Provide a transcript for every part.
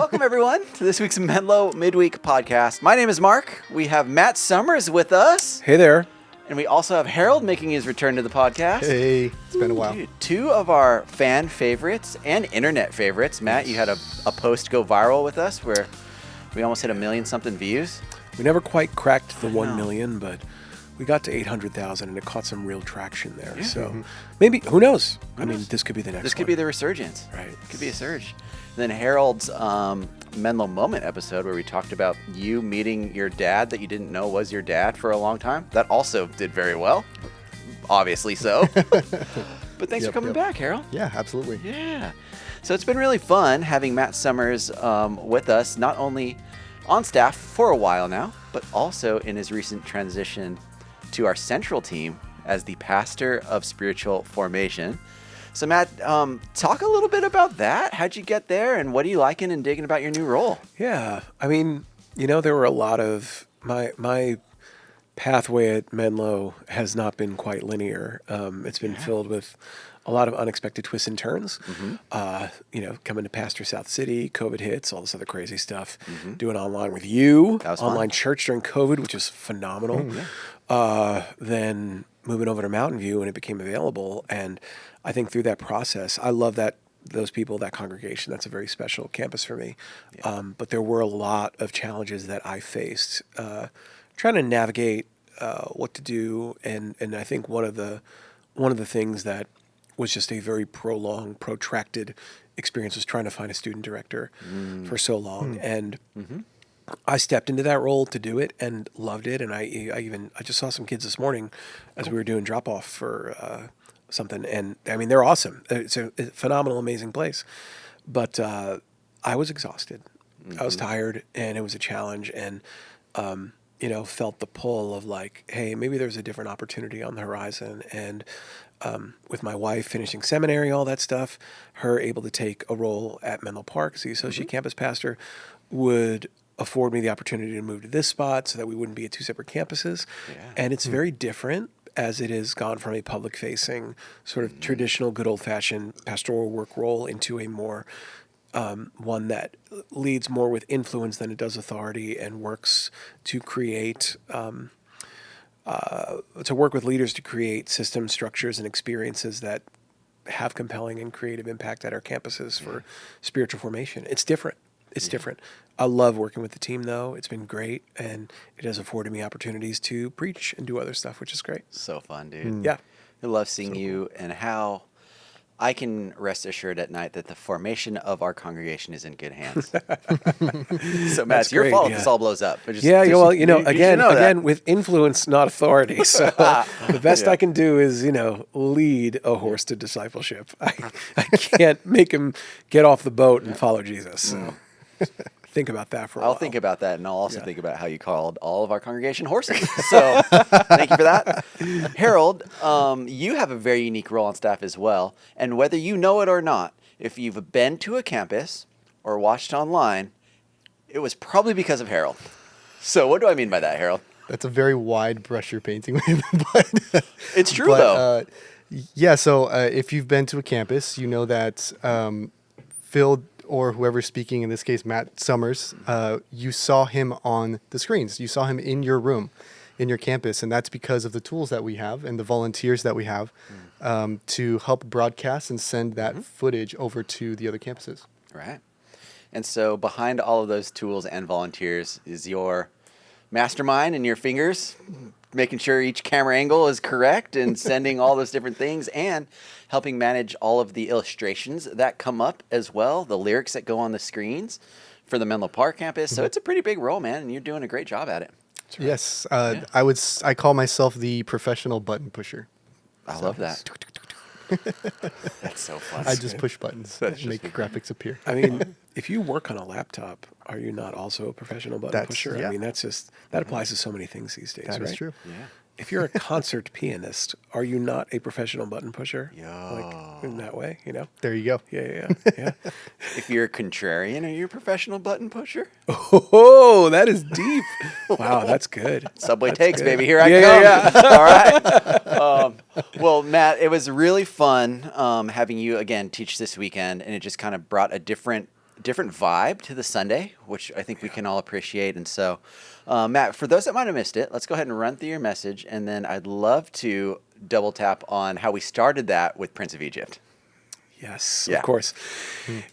Welcome, everyone, to this week's Menlo Midweek podcast. My name is Mark. We have Matt Summers with us. Hey there. And we also have Harold making his return to the podcast. Hey, it's been a while. Dude, two of our fan favorites and internet favorites. Matt, you had a post go viral with us where we almost hit 1 million something views. We never quite cracked the 1 million, but we got to 800,000 and it caught some real traction there. Yeah. So maybe, who knows? I mean, this could be the next This could be the resurgence. Right. It could be a surge. And then Harold's Menlo Moment episode where we talked about you meeting your dad that you didn't know was your dad for a long time. That also did very well. Obviously so. But thanks for coming back, Harold. Yeah, absolutely. Yeah. So it's been really fun having Matt Summers with us, not only on staff for a while now, but also in his recent transition to our central team as the pastor of spiritual formation. So Matt, talk a little bit about that. How'd you get there, and what are you liking and digging about your new role? Yeah, I mean, there were a lot of my pathway at Menlo has not been quite linear. It's been filled with a lot of unexpected twists and turns. Coming to pastor South City, COVID hits, all this other crazy stuff. Doing online with you, online church during COVID, which was phenomenal. Then moving over to Mountain View when it became available, and I think through that process, I love those people, that congregation. That's a very special campus for me. Yeah. But there were a lot of challenges that I faced trying to navigate what to do, and I think one of the things that was just a very protracted experience was trying to find a student director for so long, and I stepped into that role to do it and loved it. And I just saw some kids this morning as we were doing drop off for something, and I mean, they're awesome. It's a phenomenal, amazing place, but I was exhausted. I was tired, and it was a challenge, and felt the pull of like, hey, maybe there's a different opportunity on the horizon. And with my wife finishing seminary, all that stuff, her able to take a role at Menlo Park as the associate campus pastor would afford me the opportunity to move to this spot so that we wouldn't be at two separate campuses. Yeah. And it's very different as it has gone from a public-facing, sort of traditional, good old-fashioned pastoral work role into a more one that leads more with influence than it does authority, and works to create, to work with leaders to create systems, structures, and experiences that have compelling and creative impact at our campuses for spiritual formation. It's different. It's different. I love working with the team, though. It's been great, and it has afforded me opportunities to preach and do other stuff, which is great. So fun, dude. Yeah. I love seeing you and how I can rest assured at night that the formation of our congregation is in good hands. So, Matt, it's your fault if this all blows up. Again, with influence, not authority. So the best I can do is, lead a horse to discipleship. I can't make him get off the boat and follow Jesus. So think about that for a while. I'll think about that, and I'll also think about how you called all of our congregation horses. So thank you for that. Harold, you have a very unique role on staff as well, and whether you know it or not, if you've been to a campus or watched online, it was probably because of Harold. So what do I mean by that, Harold? That's a very wide brush you're painting with. But it's true, though. So if you've been to a campus, you know that Phil, or whoever's speaking, in this case, Matt Summers, you saw him on the screens. You saw him in your room, in your campus, and that's because of the tools that we have and the volunteers that we have to help broadcast and send that footage over to the other campuses. Right. And so behind all of those tools and volunteers is your mastermind and your fingers, making sure each camera angle is correct and sending all those different things, and helping manage all of the illustrations that come up as well, the lyrics that go on the screens for the Menlo Park campus. So it's a pretty big role, man, and you're doing a great job at it. Right. Yes. I call myself the professional button pusher. I love that. That's so fun. I just push buttons and make graphics appear. I mean, if you work on a laptop, are you not also a professional button pusher? Yeah. I mean, that applies to so many things these days, right? That is true. Yeah. If you're a concert pianist, are you not a professional button pusher? Yeah. Like in that way, There you go. Yeah. If you're a contrarian, are you a professional button pusher? Oh, that is deep. Wow, that's good. Subway that's takes, good. baby. Here I come. Yeah. All right. Well, Matt, it was really fun having you again teach this weekend, and it just kind of brought a different different vibe to the Sunday, which I think we can all appreciate. And so, Matt, for those that might have missed it, let's go ahead and run through your message, and then I'd love to double tap on how we started that with Prince of Egypt. Yes, Yeah. of course.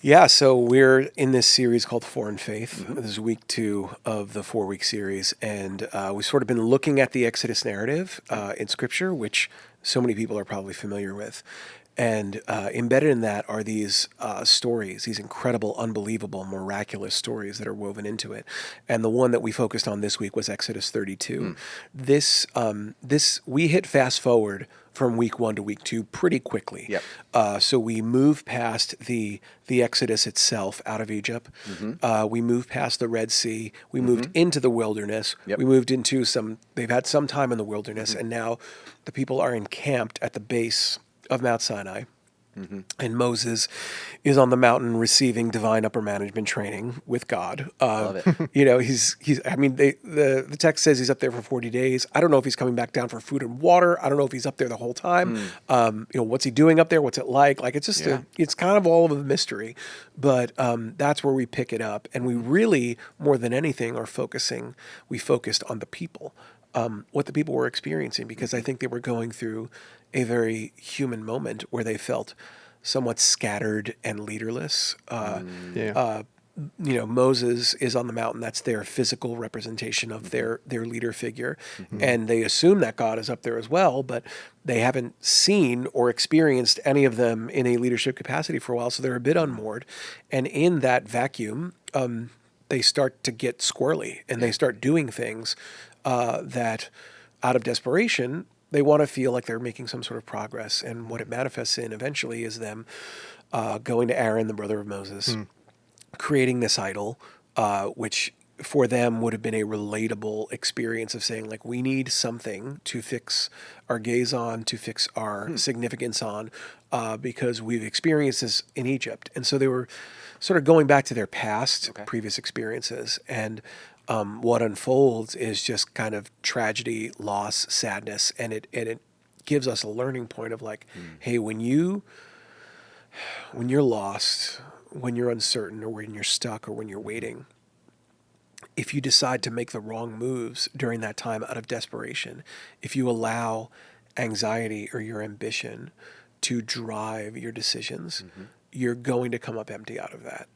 Yeah, so we're in this series called Foreign Faith. This is week 2 of the 4-week series, and we've sort of been looking at the Exodus narrative in Scripture, which so many people are probably familiar with. And embedded in that are these stories, these incredible, unbelievable, miraculous stories that are woven into it. And the one that we focused on this week was Exodus 32. This we hit fast forward from week 1 to week 2 pretty quickly. Yep. So we move past the Exodus itself out of Egypt. We moved past the Red Sea. We moved into the wilderness. Yep. We moved into they've had some time in the wilderness, and now the people are encamped at the base of Mount Sinai. And Moses is on the mountain receiving divine upper management training with God. Love it. He's I mean, the text says he's up there for 40 days. I don't know if he's coming back down for food and water. I don't know if he's up there the whole time. What's he doing up there? What's it like? Like, it's just it's kind of all of a mystery. But that's where we pick it up. And we really, more than anything, we focused on the people, what the people were experiencing, because I think they were going through a very human moment where they felt somewhat scattered and leaderless. Moses is on the mountain. That's their physical representation of their leader figure. And they assume that God is up there as well, but they haven't seen or experienced any of them in a leadership capacity for a while, so they're a bit unmoored. And in that vacuum, they start to get squirrely, and they start doing things that, out of desperation, they want to feel like they're making some sort of progress. And what it manifests in eventually is them going to Aaron, the brother of Moses, creating this idol, which for them would have been a relatable experience of saying, like, we need something to fix our gaze on, to fix our significance on, because we've experienced this in Egypt. And so they were sort of going back to their past, previous experiences. And what unfolds is just kind of tragedy, loss, sadness, and it gives us a learning point of, like, hey, when you're lost, when you're uncertain, or when you're stuck, or when you're waiting, if you decide to make the wrong moves during that time out of desperation, if you allow anxiety or your ambition to drive your decisions, you're going to come up empty out of that.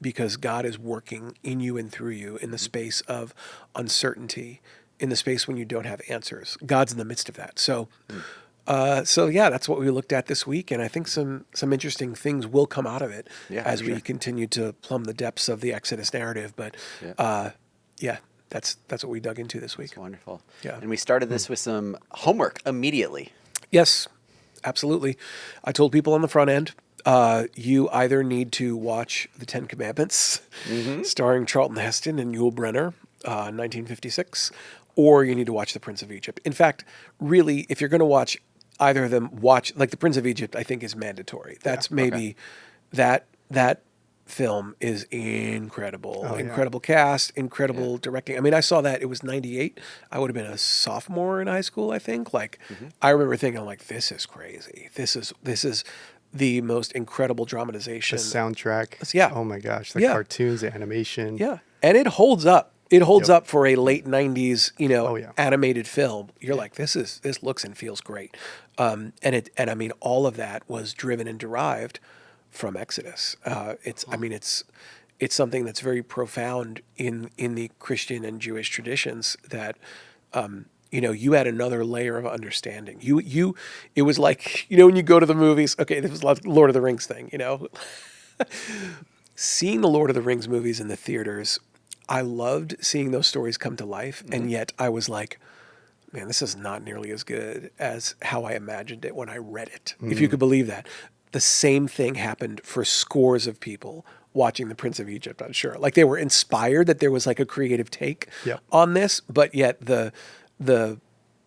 Because God is working in you and through you in the space of uncertainty, in the space when you don't have answers. God's in the midst of that. So that's what we looked at this week, and I think some interesting things will come out of it as we continue to plumb the depths of the Exodus narrative. But that's what we dug into this week. That's wonderful. Yeah. And we started this with some homework immediately. Yes, absolutely. I told people on the front end, you either need to watch The Ten Commandments, starring Charlton Heston and Yul Brynner, 1956, or you need to watch The Prince of Egypt. In fact, really, if you're going to watch either of them, watch, like, The Prince of Egypt, I think, is mandatory. That's that film is incredible. Incredible cast, incredible directing. I mean, I saw that, it was 98. I would have been a sophomore in high school, I think. Like, I remember thinking, like, this is crazy. This is the most incredible dramatization. The soundtrack. Yeah. Oh my gosh. The cartoons, the animation. Yeah. And it holds up. It holds up for a late 90s, animated film. You're like, this looks and feels great. And I mean, all of that was driven and derived from Exodus. It's something that's very profound in the Christian and Jewish traditions that, you had another layer of understanding. It was like, when you go to the movies, okay, this was like Lord of the Rings thing, seeing the Lord of the Rings movies in the theaters, I loved seeing those stories come to life. And yet I was like, man, this is not nearly as good as how I imagined it when I read it. If you could believe that. The same thing happened for scores of people watching The Prince of Egypt, I'm sure. Like, they were inspired that there was, like, a creative take on this, but yet the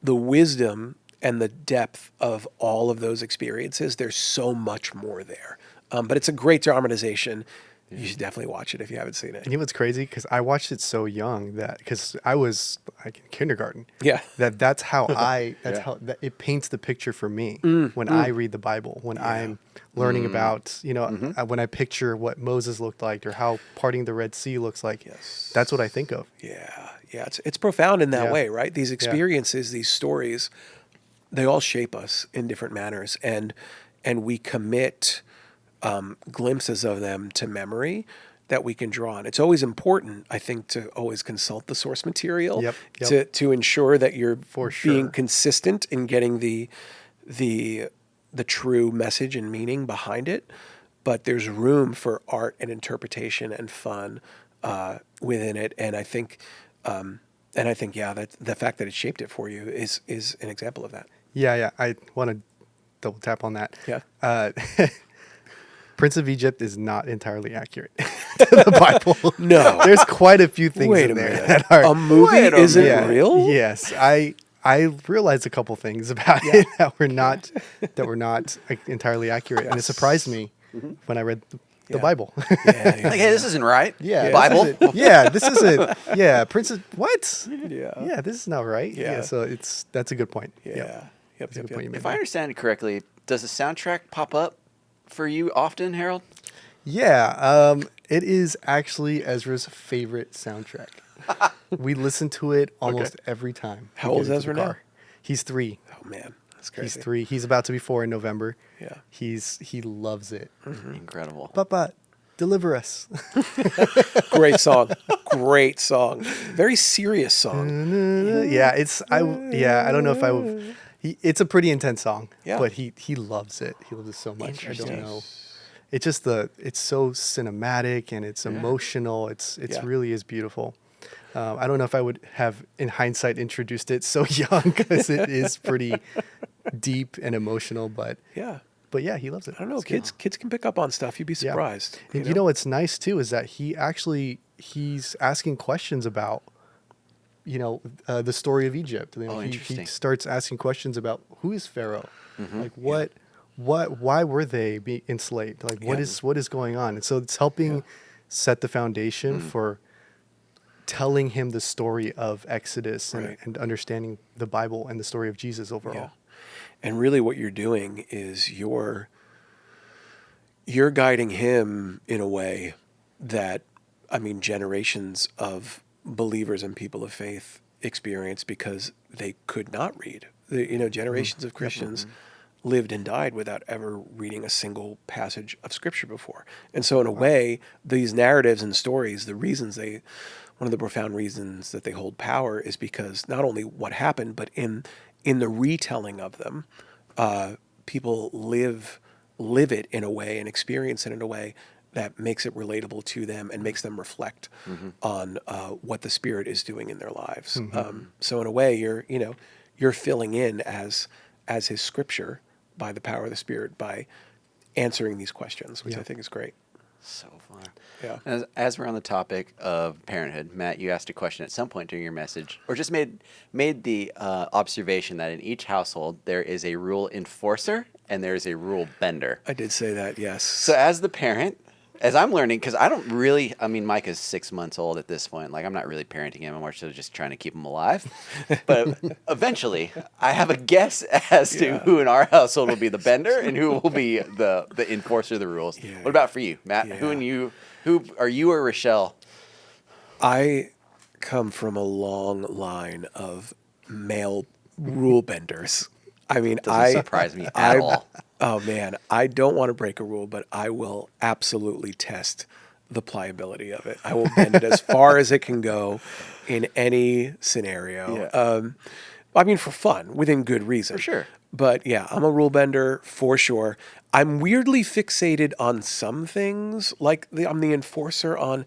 wisdom and the depth of all of those experiences, there's so much more there. But it's a great dramatization. You should definitely watch it if you haven't seen it. And you know what's crazy? Because I watched it so young that because I was like in kindergarten. Yeah. That's how Yeah. how that it paints the picture for me Mm, when I read the Bible, when I'm learning about, when I picture what Moses looked like or how parting the Red Sea looks like. Yes. That's what I think of. Yeah. Yeah. It's profound in that Yeah. way, right? These experiences, these stories, they all shape us in different manners, and we commit glimpses of them to memory that we can draw on. It's always important, I think, to always consult the source material Yep. to ensure that you're For sure. being consistent in getting the true message and meaning behind it. But there's room for art and interpretation and fun within it, and I think that the fact that it shaped it for you is an example of that. Yeah. I want to double tap on that. Yeah. Prince of Egypt is not entirely accurate to the Bible. No. There's quite a few things Wait in a there minute. that are A movie Wait a isn't minute. real? Yes, I realized a couple things about it that were not like, entirely accurate, and it surprised me when I read the Yeah. Bible. Yeah, yeah, Like, hey, this isn't right. Yeah, Bible. This isn't. Yeah, Prince of what? yeah. Yeah, this is not right. Yeah. So that's a good point. Yeah. Yep. Yep. That's a good point you made. If I understand it correctly, does the soundtrack pop up for you often, Harold? Yeah, it is actually Ezra's favorite soundtrack. We listen to it almost every time. How we old get is into the Ezra now? car. He's 3. Oh man, that's crazy. He's 3. He's about to be 4 in November. Yeah. He loves it. Incredible. Papa, deliver us. Great song. Great song. Very serious song. Yeah, I don't know if I would. It's a pretty intense song. Yeah. But he loves it. He loves it so much. I don't Interesting. know. It's just it's so cinematic and it's emotional. It's really is beautiful. I don't know if I would have, in hindsight, introduced it so young because it is pretty deep and emotional. But Yeah. he loves it. I don't know. It's good. Kids can pick up on stuff. You'd be surprised. And you know what's nice too is that he's asking questions about the story of Egypt. Oh, He interesting. starts asking questions about who is Pharaoh, like why were they enslaved, like what is going on, and so it's helping set the foundation for telling him the story of Exodus and understanding the Bible and the story of Jesus overall. Yeah. And really what you're doing is you're guiding him in a way that, I mean, generations of believers and people of faith experience because they could not read. Generations of Christians lived and died without ever reading a single passage of Scripture before. And so in a way, these narratives and stories, one of the profound reasons that they hold power is because not only what happened, but in the retelling of them, people live it in a way and experience it in a way that makes it relatable to them and makes them reflect on what the Spirit is doing in their lives. So in a way, you're filling in as His Scripture by the power of the Spirit by answering these questions, which I think is great. So fun. Yeah. As we're on the topic of parenthood, Matt, you asked a question at some point during your message, or just made the observation that in each household there is a rule enforcer and there is a rule bender. I did say that, yes. So as the parent, as I'm learning, because Mike is 6 months old at this point. Like, I'm not really parenting him. I'm more so just trying to keep him alive. But eventually, I have a guess as to who in our household will be the bender and who will be the enforcer of the rules. Yeah. What about for you, Matt? Yeah. Who are you or Rochelle? I come from a long line of male rule benders. I mean, Doesn't surprise me at all. Oh man, I don't want to break a rule, but I will absolutely test the pliability of it. I will bend it as far as it can go in any scenario. Yeah. I mean, for fun, within good reason. For sure. But yeah, I'm a rule bender for sure. I'm weirdly fixated on some things, like I'm the enforcer on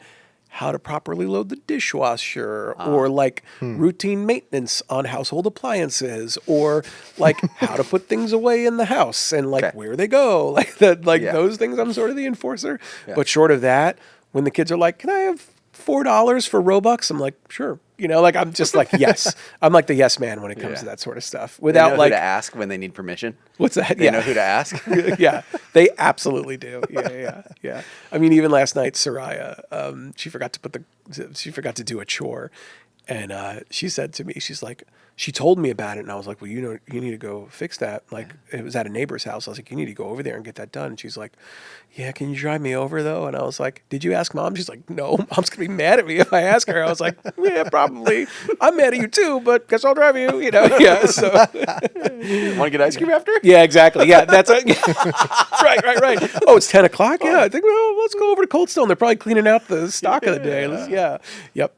how to properly load the dishwasher, or like routine maintenance on household appliances, or like how to put things away in the house and like where they go, like that, those things. I'm sort of the enforcer. Yeah. But short of that, when the kids are like, "Can I have $4 for Robux? I'm like, sure. You know, like I'm just like, yes. I'm like the yes man when it comes Yeah. to that sort of stuff. They Without know like, who to ask when they need permission. what's that? They know who to ask. Yeah, they absolutely do. Yeah. I mean, even last night, Soraya, she forgot to do a chore, and she said to me, she's like, she told me about it, and I was like, well, you need to go fix that. Like, it was at a neighbor's house. I was like, you need to go over there and get that done. And she's like, yeah, can you drive me over though? And I was like, did you ask Mom? She's like, no, Mom's gonna be mad at me if I ask her. I was like, yeah, probably. I'm mad at you too, but guess I'll drive you. You know, yeah. So, Want to get ice cream after? yeah, exactly. Yeah, that's right. Oh, it's 10 o'clock. Yeah, I think let's go over to Cold Stone. They're probably cleaning out the stock of the day. Yep.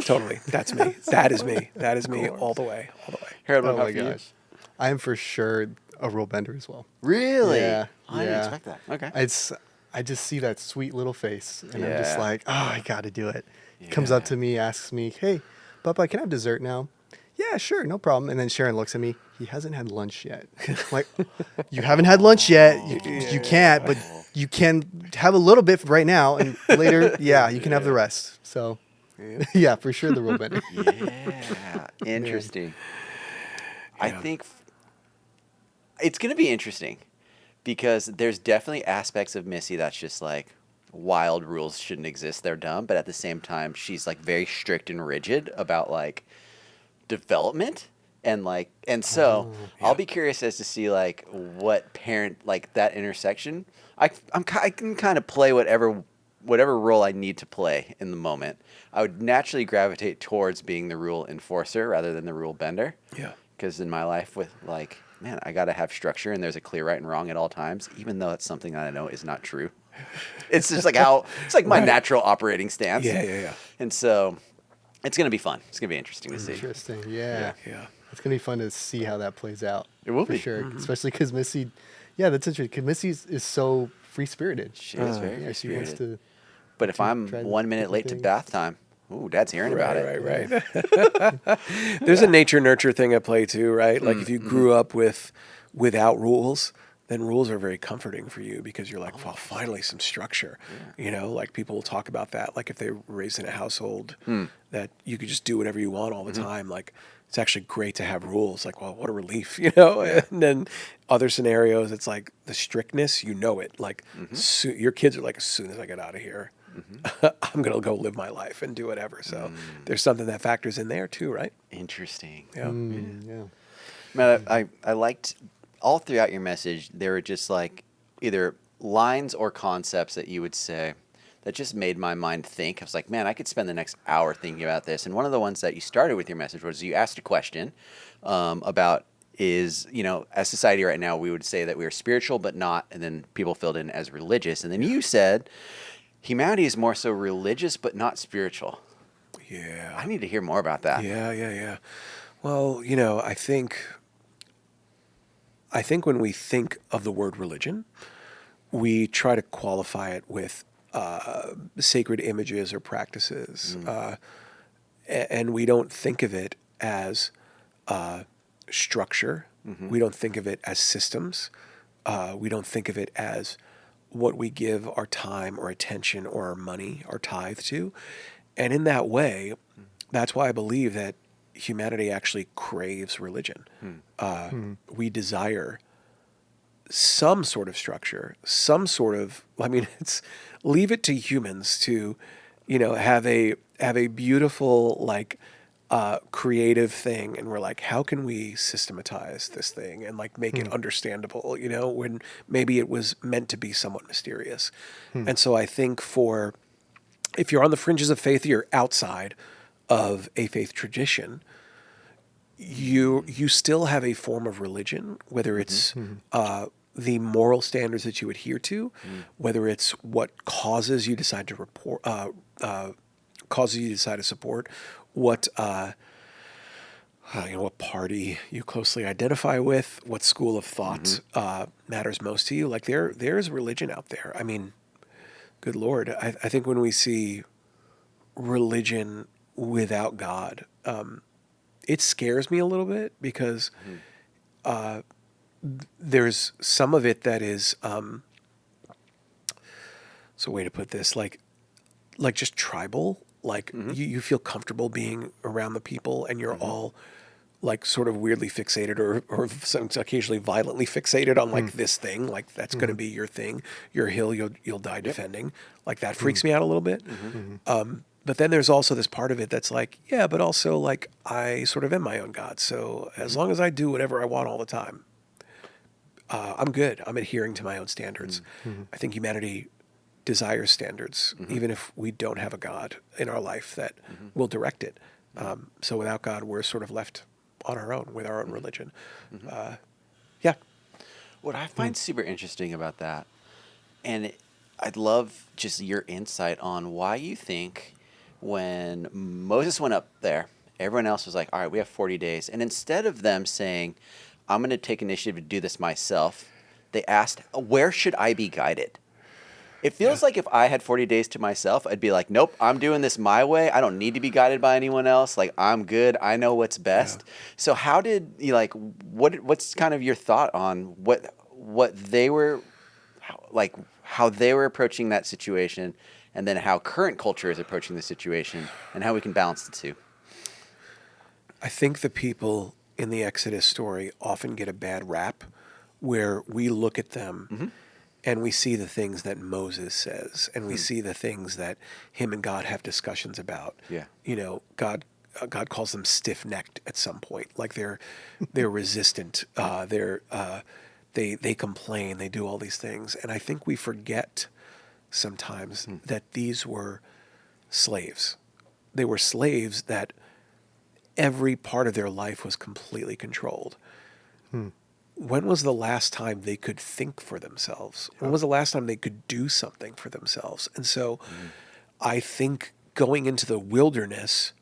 Totally. That's me. That is me. That is me all the way. Harold, what Oh about my for you? gosh. I am for sure a rule bender as well. Really? Yeah. I didn't expect that. Okay. I just see that sweet little face, and I'm just Yeah. like, oh, I got to do it. He comes up to me, asks me, hey, Papa, can I have dessert now? Yeah, sure, no problem. And then Sharon looks at me. He hasn't had lunch yet. I'm like, you haven't had lunch yet. You can't, but you can have a little bit right now, and later, you can have the rest. So, yeah, for sure, the rule bender. Yeah. Interesting. I think it's going to be interesting because there's definitely aspects of Missy that's just like wild rules shouldn't exist. They're dumb. But at the same time, she's like very strict and rigid about like development. And so I'll be curious as to see like what parent, like that intersection. I can kind of play whatever role I need to play in the moment. I would naturally gravitate towards being the rule enforcer rather than the rule bender. Yeah. Because in my life with like, man, I got to have structure and there's a clear right and wrong at all times, even though it's something that I know is not true. It's just like it's like my natural operating stance. Yeah. And so it's going to be fun. It's going to be interesting to see. Interesting, yeah. It's going to be fun to see how that plays out. It will for be. sure, especially because Missy, that's interesting, because Missy is so free-spirited. She is very She wants free-spirited. to... But if I'm try 1 minute different late to things. bath time, ooh, Dad's hearing about it. Right. There's a nature-nurture thing at play too, right? Like if you grew up without rules, then rules are very comforting for you because you're like, well, finally some structure. Yeah. You know, like people will talk about that. Like if they were raised in a household that you could just do whatever you want all the time, like it's actually great to have rules. Like, well, what a relief, you know? Yeah. And then other scenarios, it's like the strictness, you know it. Like your kids are like, as soon as I get out of here, I'm going to go live my life and do whatever. So there's something that factors in there too, right? Interesting. Yeah. Yeah. Man, I liked all throughout your message, there were just like either lines or concepts that you would say that just made my mind think. I was like, man, I could spend the next hour thinking about this. And one of the ones that you started with your message was you asked a question about is, as society right now, we would say that we are spiritual but not, and then people filled in as religious. And then you said humanity is more so religious but not spiritual. Yeah. I need to hear more about that. Yeah. Well, I think when we think of the word religion, we try to qualify it with sacred images or practices, and we don't think of it as structure. We don't think of it as systems. We don't think of it as what we give our time or attention or our money, our tithe to. And in that way, that's why I believe that humanity actually craves religion. We desire some sort of structure, some sort of, it's leave it to humans to, have a beautiful, creative thing. And we're like, how can we systematize this thing and make it understandable, when maybe it was meant to be somewhat mysterious. And so I think if you're on the fringes of faith, you're outside of a faith tradition, you still have a form of religion, whether it's the moral standards that you adhere to, whether it's what causes you decide to support, what what party you closely identify with, what school of thought matters most to you. Like there's religion out there. I mean, good Lord, I think when we see religion without God, it scares me a little bit because there's some of it that is, so way to put this, like just tribal, Like you feel comfortable being around the people, and you're all like sort of weirdly fixated or some occasionally violently fixated on like this thing, like that's going to be your thing, your hill you'll die defending. Like that freaks me out a little bit. But then there's also this part of it that's like, yeah, but also like I sort of am my own God. So as long as I do whatever I want all the time, I'm good. I'm adhering to my own standards. I think humanity desires standards, even if we don't have a God in our life that will direct it. So without God, we're sort of left on our own with our own religion. Yeah. What I find super interesting about that, and I'd love just your insight on why you think when Moses went up there, everyone else was like, all right, we have 40 days. And instead of them saying, I'm going to take initiative to do this myself, they asked, where should I be guided? It feels like if I had 40 days to myself, I'd be like, nope, I'm doing this my way. I don't need to be guided by anyone else. Like, I'm good. I know what's best. So how did you like, what's kind of your thought on what they were, like how they were approaching that situation, and then how current culture is approaching the situation, and how we can balance the two? I think the people in the Exodus story often get a bad rap where we look at them and we see the things that Moses says, and we see the things that him and God have discussions about. Yeah. You know, God calls them stiff-necked at some point, like they're resistant. They complain. They do all these things, and I think we forget sometimes that these were slaves. They were slaves that every part of their life was completely controlled. When was the last time they could think for themselves? When was the last time they could do something for themselves? And so I think going into the wilderness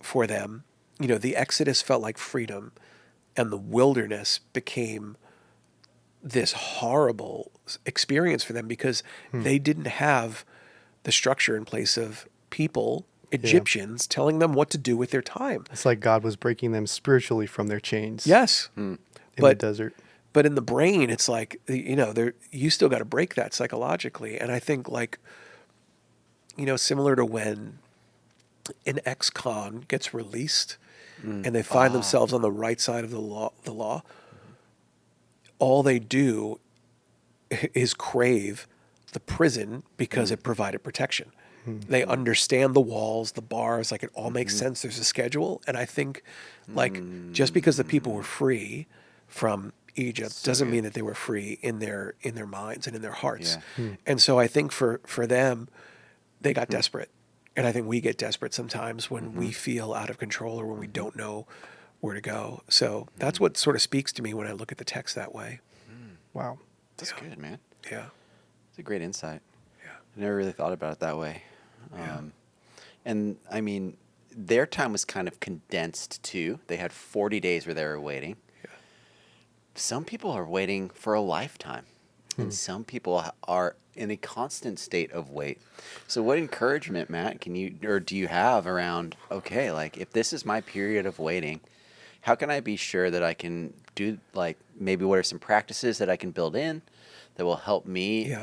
for them, you know, the Exodus felt like freedom, and the wilderness became this horrible experience for them because they didn't have the structure in place of people, Egyptians, telling them what to do with their time. It's like God was breaking them spiritually from their chains. Yes. In the desert. But in the brain, it's like, you know, you still got to break that psychologically. And I think, like, you know, similar to when an ex-con gets released and they find themselves on the right side of the law, all they do is crave the prison because it provided protection. They understand the walls, the bars, like it all makes sense. There's a schedule. And I think, like, just because the people were free from Egypt doesn't mean that they were free in their minds and in their hearts. And so I think for them, they got desperate. And I think we get desperate sometimes when we feel out of control or when we don't know where to go. So that's what sort of speaks to me when I look at the text that way. Wow. That's good, man. Yeah. It's a great insight. Yeah. I never really thought about it that way. Yeah. And I mean, their time was kind of condensed too. They had 40 days where they were waiting. Some people are waiting for a lifetime, and some people are in a constant state of wait. So what encouragement, Matt, do you have around, okay, like if this is my period of waiting, how can I be sure that I can do, like, maybe what are some practices that I can build in that will help me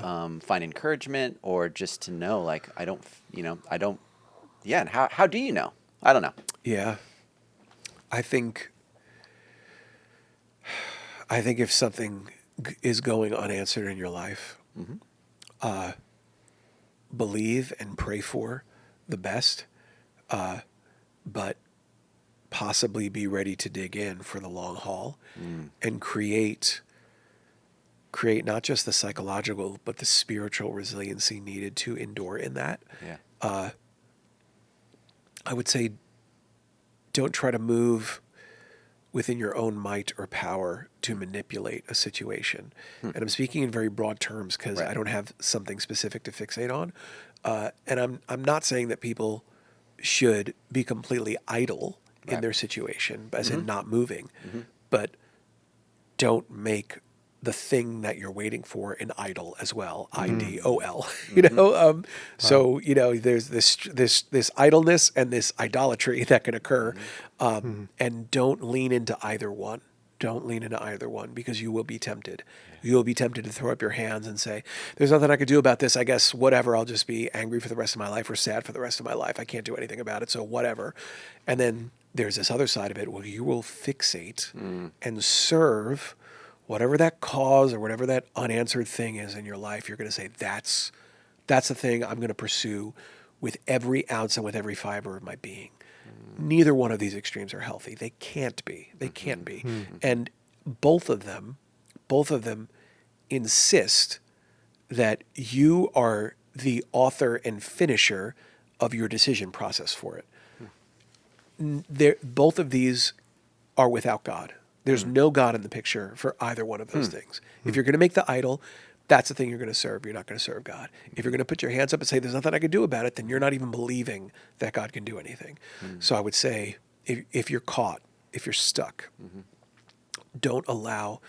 find encouragement, or just to know, like, and how do you know? I don't know. Yeah. I think if something is going unanswered in your life, believe and pray for the best, but possibly be ready to dig in for the long haul and create not just the psychological, but the spiritual resiliency needed to endure in that. Yeah. I would say don't try to move within your own might or power to manipulate a situation. And I'm speaking in very broad terms because I don't have something specific to fixate on. And I'm not saying that people should be completely idle in their situation, as in not moving, but don't make the thing that you're waiting for an idol as well, IDOL. You know, so you know there's this idleness and this idolatry that can occur, and don't lean into either one. don't lean into either one, because you will be tempted. You will be tempted to throw up your hands and say, there's nothing I could do about this. I guess whatever, I'll just be angry for the rest of my life or sad for the rest of my life. I can't do anything about it, so whatever. And then there's this other side of it where you will fixate and serve whatever that cause or whatever that unanswered thing is in your life. You're going to say, that's the thing I'm going to pursue with every ounce and with every fiber of my being. Neither one of these extremes are healthy. They can't be. They can't be. And both of them insist that you are the author and finisher of your decision process for it. Both of these are without God. There's no God in the picture for either one of those things. If you're going to make the idol, that's the thing you're going to serve. You're not going to serve God. If you're going to put your hands up and say, there's nothing I can do about it, then you're not even believing that God can do anything. So I would say, if you're caught, if you're stuck, don't allow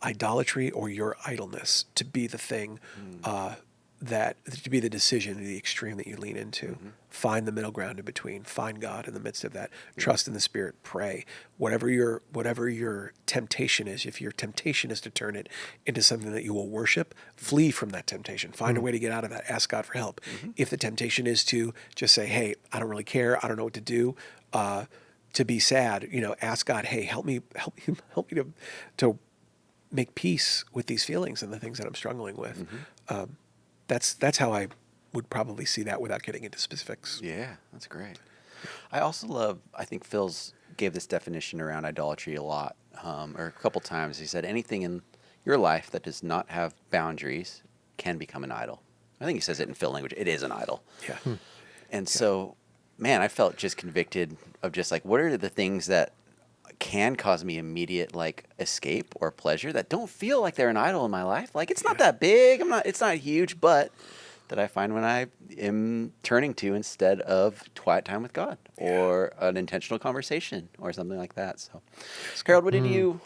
idolatry or your idleness to be the thing to be the decision, the extreme that you lean into. Find the middle ground in between. Find God in the midst of that. Trust in the Spirit. Pray. Whatever your temptation is, if your temptation is to turn it into something that you will worship, flee from that temptation. Find a way to get out of that. Ask God for help. If the temptation is to just say, hey, I don't really care, I don't know what to do, to be sad, ask God, hey, help me to make peace with these feelings and the things that I'm struggling with. That's how I would probably see that without getting into specifics. Yeah, that's great. I think Phil's gave this definition around idolatry a lot, or a couple times. He said anything in your life that does not have boundaries can become an idol. I think he says it in Phil language. It is an idol. Yeah. And so, man, I felt just convicted of just like, what are the things that can cause me immediate like escape or pleasure that don't feel like they're an idol in my life? Like, it's not that big. It's not huge, but that I find when I am turning to instead of quiet time with God or an intentional conversation or something like that. So, Harold, what did you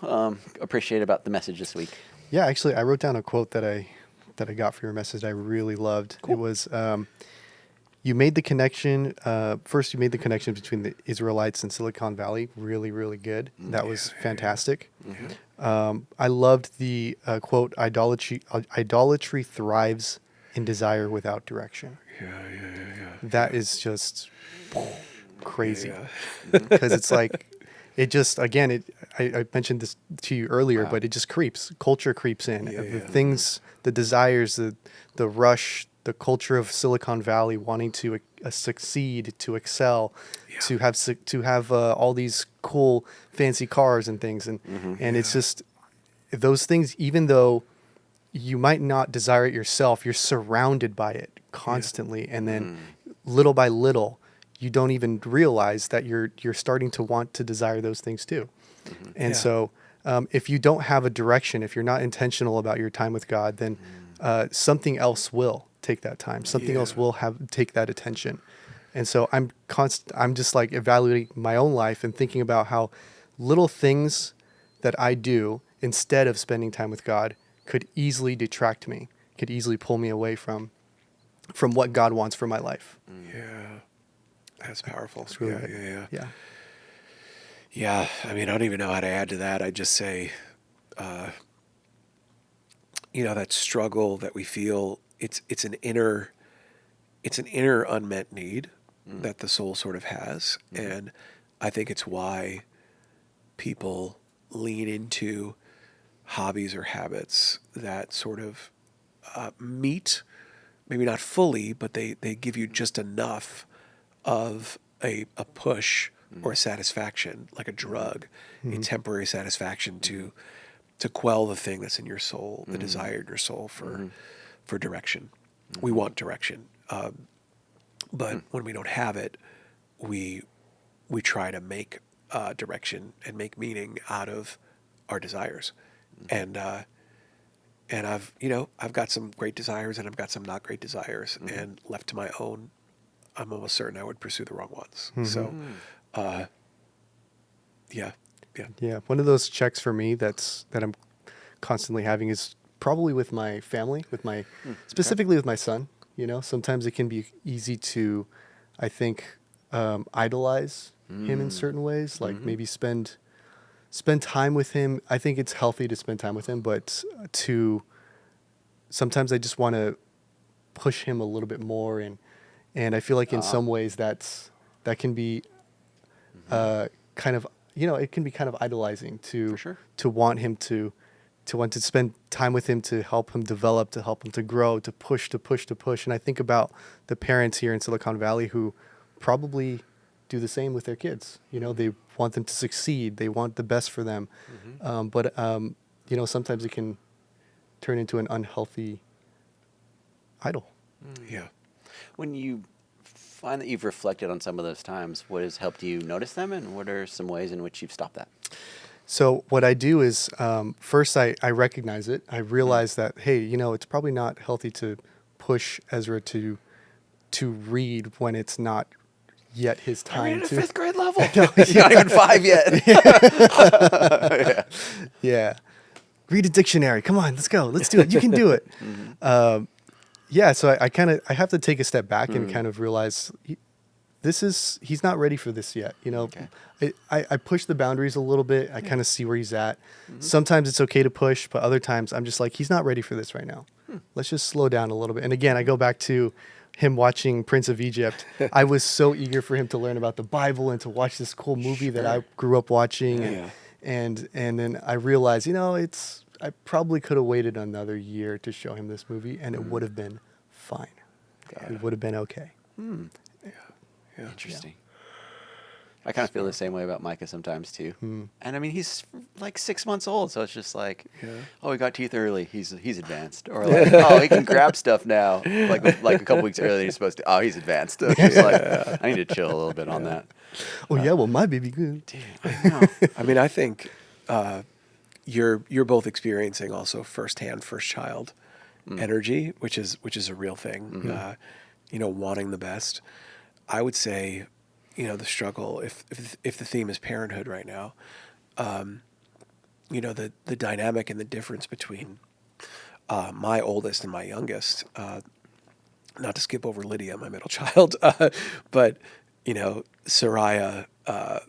appreciate about the message this week? Yeah, actually, I wrote down a quote that I got for your message that I really loved. Cool. It was, you made the connection, first you made the connection between the Israelites and Silicon Valley. Really, really good. That was fantastic. I loved the quote, idolatry thrives in desire without direction. Yeah. That is just crazy. Because it's like, it just, again, I mentioned this to you earlier, but it just creeps. Culture creeps in. The things, the desires, the rush, the culture of Silicon Valley wanting to succeed, to excel, to have all these cool, fancy cars and things. And it's just those things, even though you might not desire it yourself, you're surrounded by it constantly. And then little by little, you don't even realize that you're starting to want to desire those things too. And so if you don't have a direction, if you're not intentional about your time with God, then something else will take that time. Something else will take that attention. And so I'm just like evaluating my own life and thinking about how little things that I do instead of spending time with God could easily detract me, could easily pull me away from what God wants for my life. Yeah. That's powerful. It's really Yeah. Yeah. I mean, I don't even know how to add to that. I just say, that struggle that we feel, it's an inner unmet need that the soul sort of has. And I think it's why people lean into hobbies or habits that sort of meet, maybe not fully, but they give you just enough of a push or a satisfaction, like a drug, a temporary satisfaction to quell the thing that's in your soul, the desire in your soul for direction. We want direction, but when we don't have it, we try to make direction and make meaning out of our desires. And I've got some great desires and I've got some not great desires, and left to my own, I'm almost certain I would pursue the wrong ones. So, yeah. One of those checks for me that I'm constantly having is probably with my family, specifically with my son. Sometimes it can be easy to, I think, idolize him in certain ways, like maybe spend spend time with him. I think it's healthy to spend time with him, but sometimes I just want to push him a little bit more, and I feel like in some ways that can be kind of, it can be kind of idolizing For sure. to want him to want to spend time with him, to help him develop, to help him to grow, to push. And I think about the parents here in Silicon Valley who probably do the same with their kids. They want them to succeed. They want the best for them. But sometimes it can turn into an unhealthy idol. Yeah. When you find that you've reflected on some of those times, what has helped you notice them, and what are some ways in which you've stopped that? So what I do is, first I recognize it. I realize that, hey, it's probably not healthy to push Ezra to read when it's not yet his I read time at to. a 5th grade level. He's not even 5 yet. Yeah. Read a dictionary. Come on, let's go. Let's do it. You can do it. Yeah. So I have to take a step back and kind of realize he's not ready for this yet. Okay. I push the boundaries a little bit. I kind of see where he's at. Sometimes it's okay to push, but other times I'm just like, he's not ready for this right now. Let's just slow down a little bit. And again, I go back to him watching Prince of Egypt. I was so eager for him to learn about the Bible and to watch this cool movie that I grew up watching. Yeah. And then I realized, I probably could have waited another year to show him this movie, and it would have been fine. It would have been okay. Yeah. Interesting. I kind of feel the same way about Micah sometimes too. And I mean, he's like 6 months old, so it's just like, oh, he got teeth early. He's advanced, or like, oh, he can grab stuff now. Like a couple weeks earlier than he's supposed to. Oh, he's advanced. It's just like, I need to chill a little bit on that. Oh yeah, well my baby good. Dude, I know. I mean, I think you're both experiencing also firsthand first child energy, which is a real thing. Wanting the best. I would say, the struggle, if the theme is parenthood right now, the dynamic and the difference between my oldest and my youngest, not to skip over Lydia, my middle child, but Soraya,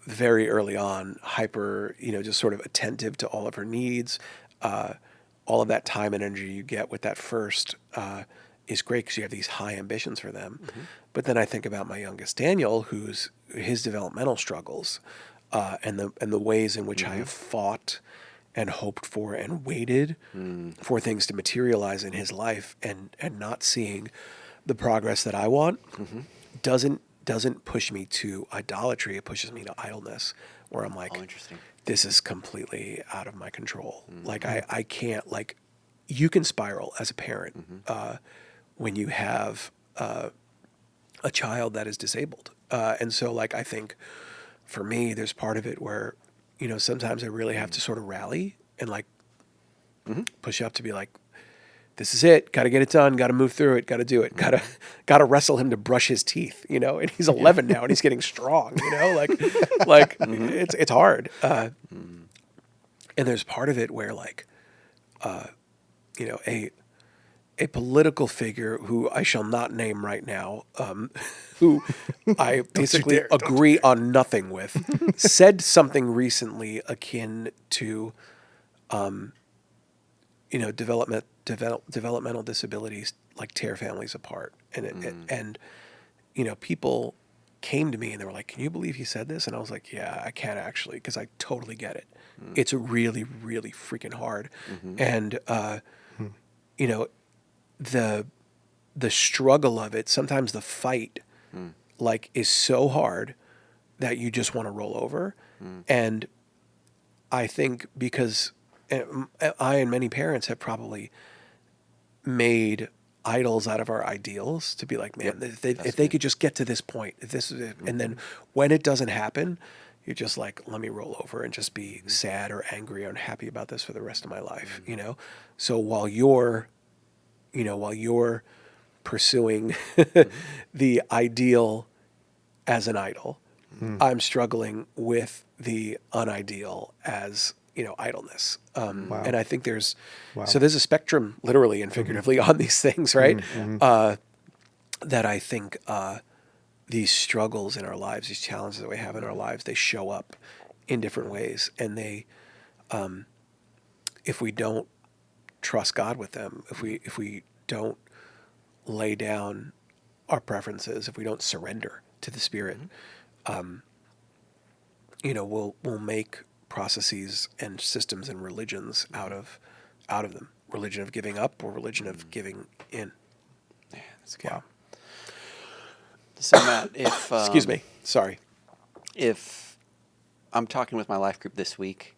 very early on, hyper, just sort of attentive to all of her needs, all of that time and energy you get with that first is great because you have these high ambitions for them. But then I think about my youngest Daniel, his developmental struggles, and the ways in which I have fought and hoped for and waited for things to materialize in his life, and not seeing the progress that I want doesn't push me to idolatry. It pushes me to idleness, where I'm like, Oh, interesting. this is completely out of my control. Like I can't, like, you can spiral as a parent when you have a child that is disabled. And so, like, I think for me, there's part of it where, sometimes I really have to sort of rally and like push up to be like, this is it. Got to get it done. Got to move through it. Got to do it. Got to wrestle him to brush his teeth, and he's 11 now and he's getting strong, like it's hard. And there's part of it where, like, a political figure who I shall not name right now, who I basically agree on nothing with, said something recently akin to, developmental disabilities like tear families apart, and people came to me and they were like, "Can you believe he said this?" And I was like, "Yeah, I can actually, because I totally get it. It's really, really freaking hard." And the struggle of it, sometimes the fight, like, is so hard that you just want to roll over. And I think because I and many parents have probably made idols out of our ideals to be like, man, if they could just get to this point, if this is it. And then when it doesn't happen, you're just like, let me roll over and just be sad or angry or unhappy about this for the rest of my life, So while you're pursuing the ideal as an idol, I'm struggling with the unideal as, idleness. And I think there's a spectrum, literally and figuratively, on these things, right? That I think these struggles in our lives, these challenges that we have in our lives, they show up in different ways, and they if we don't trust God with them, if we don't lay down our preferences, if we don't surrender to the Spirit, we'll make processes and systems and religions out of them. Religion of giving up or religion of giving in. Yeah, that's good. Wow. So Matt, if Excuse me. Sorry. if I'm talking with my life group this week,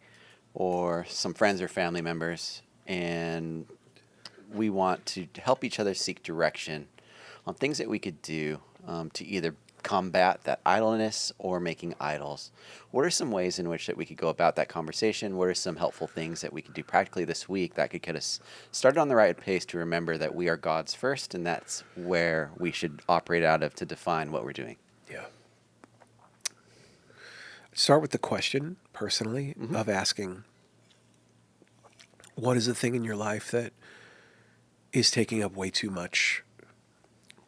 or some friends or family members, and we want to help each other seek direction on things that we could do to either combat that idleness or making idols. What are some ways in which that we could go about that conversation? What are some helpful things that we could do practically this week that could get us started on the right pace to remember that we are God's first, and that's where we should operate out of to define what we're doing? Yeah. Start with the question, personally, of asking, what is the thing in your life that is taking up way too much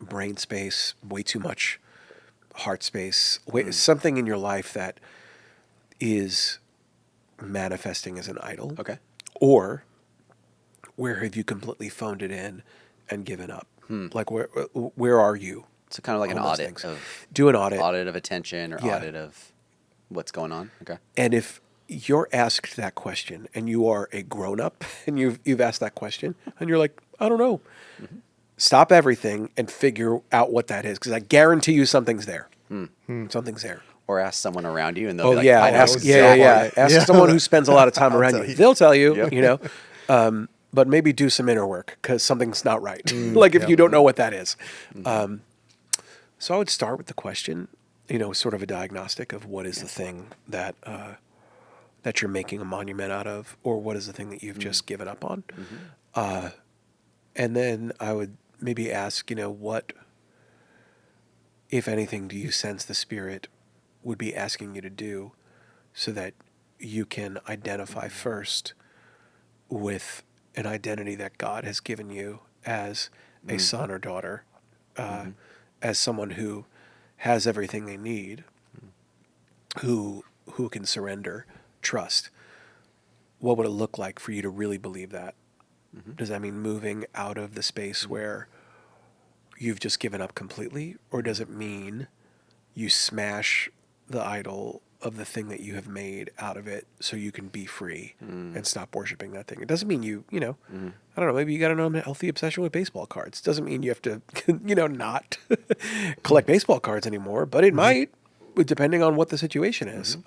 brain space, way too much heart space, something in your life that is manifesting as an idol? Okay. Or where have you completely phoned it in and given up? Like where are you? So kind of like an on those audit things? of Do an audit. audit of attention or Yeah. audit of what's going on. Okay. And if you're asked that question and you are a grown-up and you've asked that question and you're like, I don't know, stop everything and figure out what that is, because I guarantee you something's there. Something's there. Or ask someone around you, and they'll Oh be like, yeah, I know ask exactly. Ask Yeah. someone who spends a lot of time around tell you. you. They'll tell you, Yep. But maybe do some inner work because something's not right. Like if yeah. you don't know what that is. So I would start with the question, sort of a diagnostic of what is the thing that that you're making a monument out of, or what is the thing that you've just given up on. And then I would maybe ask, what, if anything, do you sense the Spirit would be asking you to do so that you can identify first with an identity that God has given you as a son or daughter, as someone who has everything they need, who can surrender, trust. What would it look like for you to really believe that? Does that mean moving out of the space where you've just given up completely? Or does it mean you smash the idol of the thing that you have made out of it so you can be free and stop worshiping that thing? It doesn't mean you I don't know, maybe you got an unhealthy obsession with baseball cards. It doesn't mean you have to, not collect baseball cards anymore, but it might, depending on what the situation is.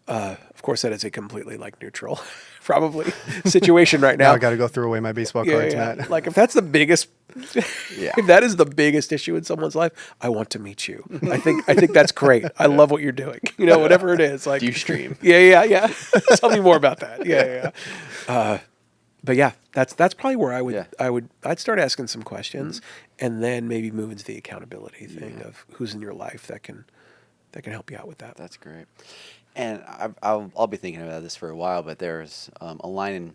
Of course, that is a completely neutral, probably situation right Now now. I got to go throw away my baseball cards, Matt. Like if that's the biggest, Yeah. if that is the biggest issue in someone's life, I want to meet you. I think that's great. I love what you're doing. Whatever it is. Like, Do you stream? Yeah. Tell me more about that. Yeah. But yeah, that's probably where I'd start asking some questions, and then maybe move into the accountability thing of who's in your life that can help you out with that. That's great. And I'll be thinking about this for a while, but there's a line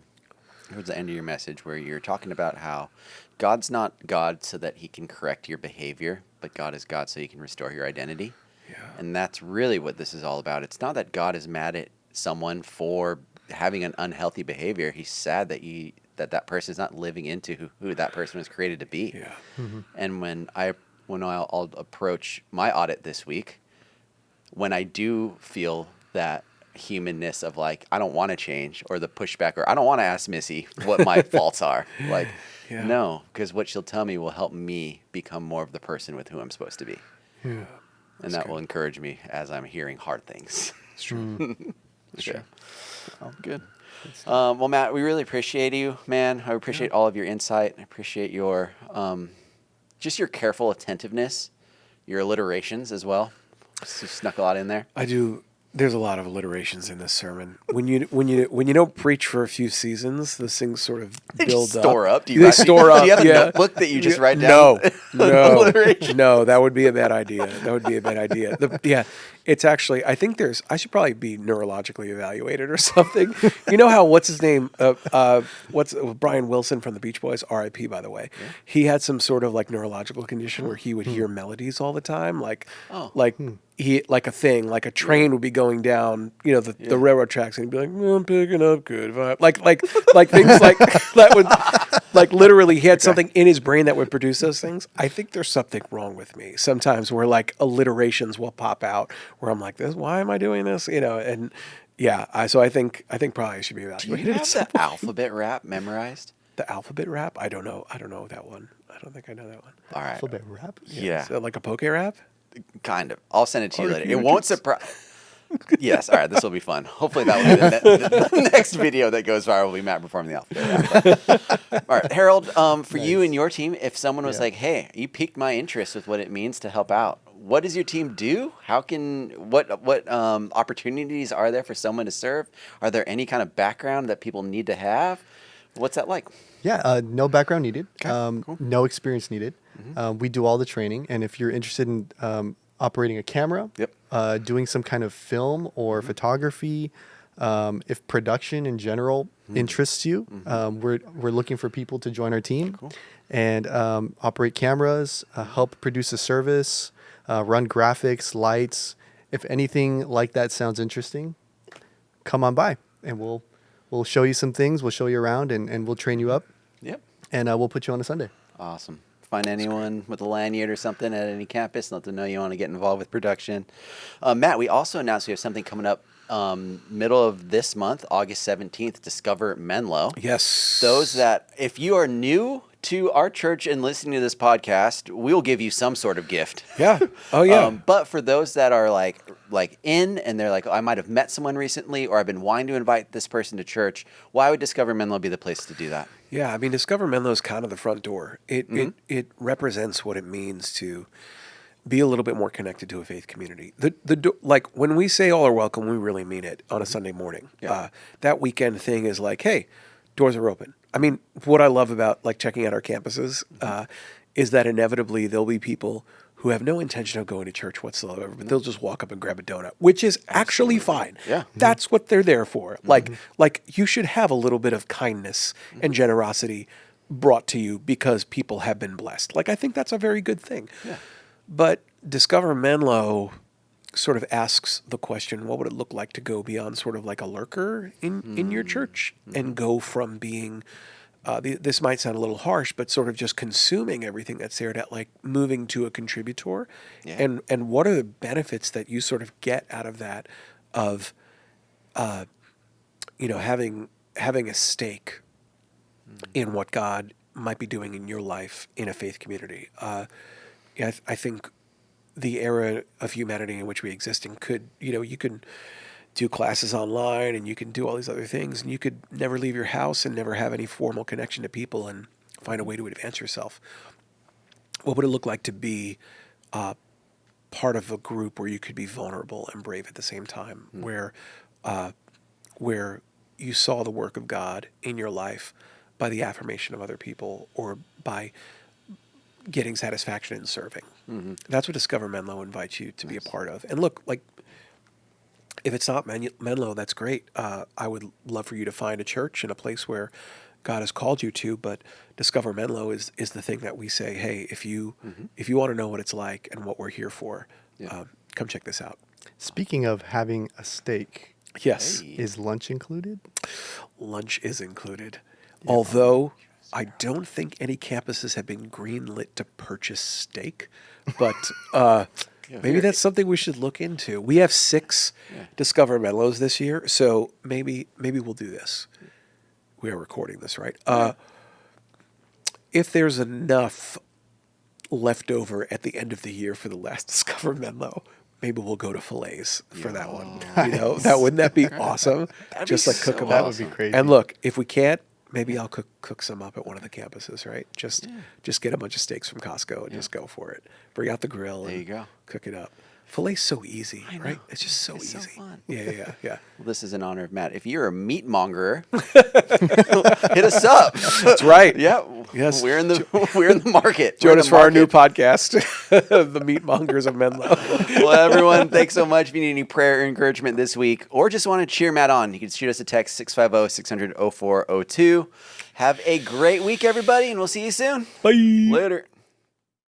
towards the end of your message where you're talking about how God's not God so that he can correct your behavior, but God is God so he can restore your identity. Yeah. And that's really what this is all about. It's not that God is mad at someone for having an unhealthy behavior. He's sad that that person is not living into who that person was created to be. Yeah. And when I'll approach my audit this week, when I do feel that humanness of I don't want to change, or the pushback, or I don't want to ask Missy what my faults are. No, because what she'll tell me will help me become more of the person with who I'm supposed to be. Yeah. And that will encourage me as I'm hearing hard things. It's true. Okay. Oh, good. Well, Matt, we really appreciate you, man. I appreciate all of your insight. I appreciate your just your careful attentiveness, your alliterations as well. You snuck a lot in there. I do. There's a lot of alliterations in this sermon. When you don't preach for a few seasons, those things sort of build Store up. They store up. Do you have a yeah. notebook that you just write down? Alliteration? No. That would be a bad idea. It's actually. I think I should probably be neurologically evaluated or something. You know how what's his name? Brian Wilson from the Beach Boys? R.I.P. By the way. Yeah. He had some sort of neurological condition where he would hear melodies all the time, like a thing, like a train would be going down, the railroad tracks, and he'd be like, "I'm picking up good vibe," like things like that would, like literally, he had something in his brain that would produce those things. I think there's something wrong with me sometimes, where like alliterations will pop out, where I'm like, why am I doing this? And so I think probably I should be Do evaluated. you have the alphabet rap memorized? The alphabet rap? I don't know that one. I don't think I know that one. All right. Alphabet rap? Yeah. So like a poke rap? Kind of. I'll send it to you later. It Richards? won't surprise. Yes. All right. This will be fun. Hopefully that will be the next video that goes viral will be Matt performing the alphabet. All right, Harold. For you and your team, if someone was like, "Hey, you piqued my interest with what it means to help out," what does your team do? What opportunities are there for someone to serve? Are there any kind of background that people need to have? What's that like? Yeah, no background needed. Okay, cool. No experience needed. We do all the training, and if you're interested in operating a camera, doing some kind of film or photography, if production in general interests you, we're looking for people to join our team and operate cameras, help produce a service, run graphics, lights. If anything like that sounds interesting, come on by, and we'll show you some things. We'll show you around, and we'll train you up. Yep. And we'll put you on a Sunday. Awesome. Find anyone with a lanyard or something at any campus. Let them know you want to get involved with production. Matt, we also announced we have something coming up middle of this month, August 17th, Discover Menlo. Yes. Those that, if you are new to our church and listening to this podcast, we'll give you some sort of gift. Yeah. Oh, yeah. But for those that are like in and they're like, I might have met someone recently or I've been wanting to invite this person to church, why would Discover Menlo be the place to do that? Yeah, I mean, Discover Menlo is kind of the front door. It represents what it means to be a little bit more connected to a faith community. Like when we say all are welcome, we really mean it on a Sunday morning. Yeah. That weekend thing is like, hey, doors are open. I mean, what I love about like checking out our campuses is that inevitably there'll be people who have no intention of going to church whatsoever, but they'll just walk up and grab a donut, which is actually fine. Yeah. That's what they're there for. Like you should have a little bit of kindness and generosity brought to you because people have been blessed. Like, I think that's a very good thing. Yeah. But Discover Menlo sort of asks the question, what would it look like to go beyond sort of like a lurker in your church and go from being, this might sound a little harsh, but sort of just consuming everything that's there to like moving to a contributor? Yeah. And what are the benefits that you sort of get out of that of, having a stake in what God might be doing in your life in a faith community? I think the era of humanity in which we exist in could, you can do classes online and you can do all these other things and you could never leave your house and never have any formal connection to people and find a way to advance yourself. What would it look like to be part of a group where you could be vulnerable and brave at the same time, where you saw the work of God in your life by the affirmation of other people or by getting satisfaction in serving? That's what Discover Menlo invites you to be a part of. And look, like, if it's not Menlo, that's great. I would love for you to find a church and a place where God has called you to, but Discover Menlo is the thing that we say, hey, if you want to know what it's like and what we're here for, come check this out. Speaking of having a steak, Yes. is lunch included? Lunch is included. Although I don't think any campuses have been greenlit to purchase steak, but maybe that's something we should look into. We have 6 Discover Menlos this year, so maybe we'll do this. We are recording this, right? If there's enough left over at the end of the year for the last Discover Menlo, maybe we'll go to fillets for that one. Wouldn't that be awesome? Just like cook them That up. would be crazy. And look, if we can't, maybe I'll cook some up at one of the campuses, right? Just get a bunch of steaks from Costco and just go for it. Bring out the grill and you go. cook it up. Fillet's so easy, I know. right? It's just so It's easy. so fun. Yeah. Well, this is in honor of Matt. If you're a meat monger, hit us up. That's right. Yeah. Yes. We're in the market. Join We're in us the for our new market. podcast, The Meat Mongers of Menlo. Well, everyone, thanks so much. If you need any prayer or encouragement this week or just want to cheer Matt on, you can shoot us a text 650-600-0402. Have a great week, everybody, and we'll see you soon. Bye. Later.